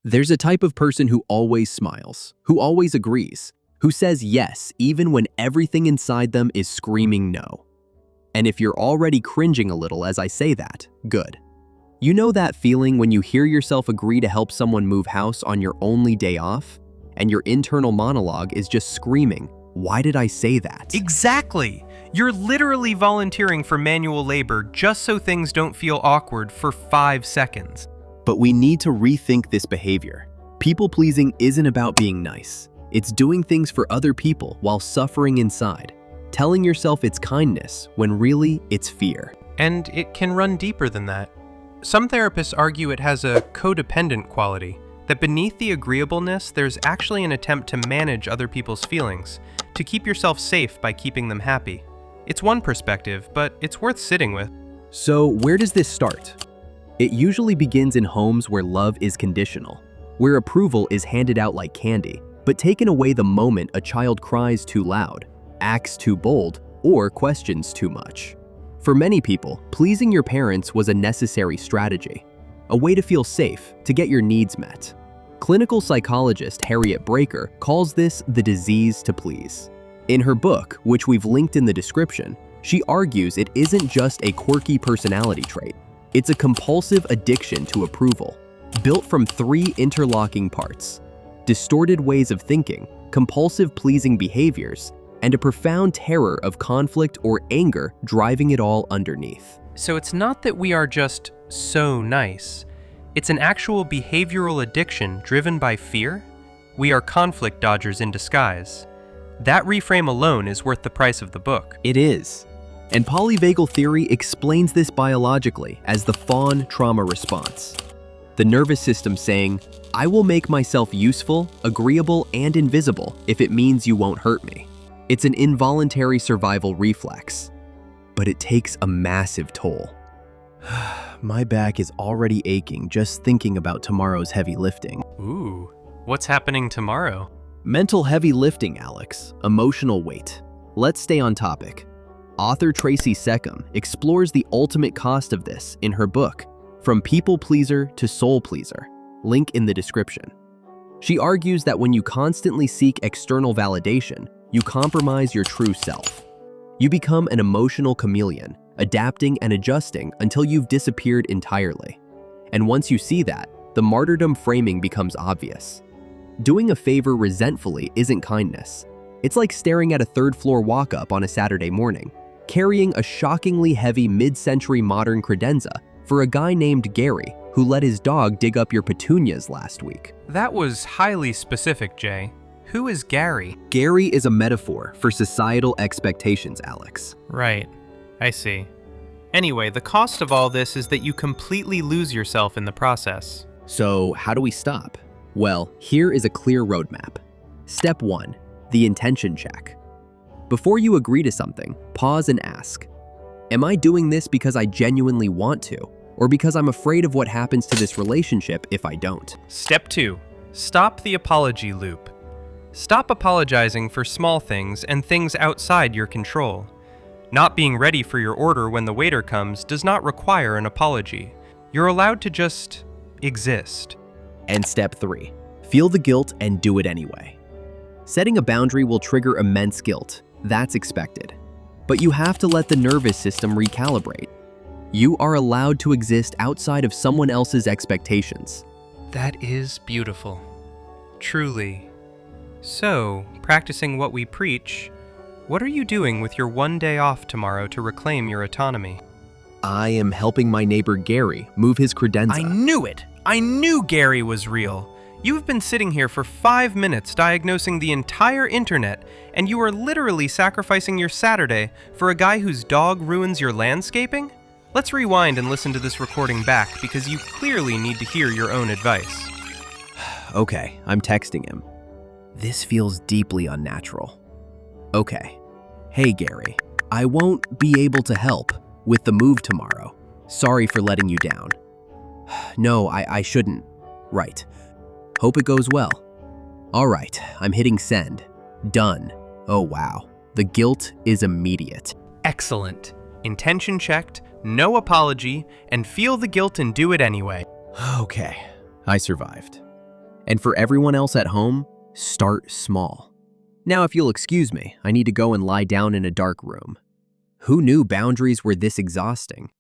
There's a type of person who always smiles, who always agrees, who says yes even when everything inside them is screaming no. And if you're already cringing a little as I say that, good. You know that feeling when you hear yourself agree to help someone move house on your only day off, and your internal monologue is just screaming, "Why did I say that?" Exactly! You're literally volunteering for manual labor just so things don't feel awkward for 5 seconds. But we need to rethink this behavior. People-pleasing isn't about being nice. It's doing things for other people while suffering inside, telling yourself it's kindness when really it's fear. And it can run deeper than that. Some therapists argue it has a codependent quality, that beneath the agreeableness, there's actually an attempt to manage other people's feelings, to keep yourself safe by keeping them happy. It's one perspective, but it's worth sitting with. So where does this start? It usually begins in homes where love is conditional, where approval is handed out like candy, but taken away the moment a child cries too loud, acts too bold, or questions too much. For many people, pleasing your parents was a necessary strategy, a way to feel safe, to get your needs met. Clinical psychologist Harriet Braiker calls this the disease to please. In her book, which we've linked in the description, she argues it isn't just a quirky personality trait. It's a compulsive addiction to approval, built from 3 interlocking parts: distorted ways of thinking, compulsive pleasing behaviors, and a profound terror of conflict or anger driving it all underneath. So it's not that we are just so nice. It's an actual behavioral addiction driven by fear. We are conflict dodgers in disguise. That reframe alone is worth the price of the book. It is. And polyvagal theory explains this biologically as the fawn trauma response. The nervous system saying, "I will make myself useful, agreeable, and invisible if it means you won't hurt me." It's an involuntary survival reflex. But it takes a massive toll. My back is already aching just thinking about tomorrow's heavy lifting. Ooh, what's happening tomorrow? Mental heavy lifting, Alex. Emotional weight. Let's stay on topic. Author Tracy Seckham explores the ultimate cost of this in her book, From People Pleaser to Soul Pleaser, link in the description. She argues that when you constantly seek external validation, you compromise your true self. You become an emotional chameleon, adapting and adjusting until you've disappeared entirely. And once you see that, the martyrdom framing becomes obvious. Doing a favor resentfully isn't kindness. It's like staring at a third-floor walk-up on a Saturday morning, carrying a shockingly heavy mid-century modern credenza for a guy named Gary who let his dog dig up your petunias last week. That was highly specific, Jay. Who is Gary? Gary is a metaphor for societal expectations, Alex. Right, I see. Anyway, the cost of all this is that you completely lose yourself in the process. So how do we stop? Well, here is a clear roadmap. Step 1, the intention check. Before you agree to something, pause and ask, am I doing this because I genuinely want to, or because I'm afraid of what happens to this relationship if I don't? Step 2, stop the apology loop. Stop apologizing for small things and things outside your control. Not being ready for your order when the waiter comes does not require an apology. You're allowed to just exist. And step 3, feel the guilt and do it anyway. Setting a boundary will trigger immense guilt. That's expected. But you have to let the nervous system recalibrate. You are allowed to exist outside of someone else's expectations. That is beautiful. Truly. So, practicing what we preach, what are you doing with your one day off tomorrow to reclaim your autonomy? I am helping my neighbor Gary move his credenza. I knew it! I knew Gary was real! You've been sitting here for 5 minutes diagnosing the entire internet, and you are literally sacrificing your Saturday for a guy whose dog ruins your landscaping? Let's rewind and listen to this recording back because you clearly need to hear your own advice. Okay, I'm texting him. This feels deeply unnatural. Okay. Hey Gary, I won't be able to help with the move tomorrow. Sorry for letting you down. No, I shouldn't. Right. Hope it goes well. All right, I'm hitting send. Done. Oh wow, the guilt is immediate. Excellent. Intention checked, no apology, and feel the guilt and do it anyway. Okay, I survived. And for everyone else at home, start small. Now, if you'll excuse me, I need to go and lie down in a dark room. Who knew boundaries were this exhausting?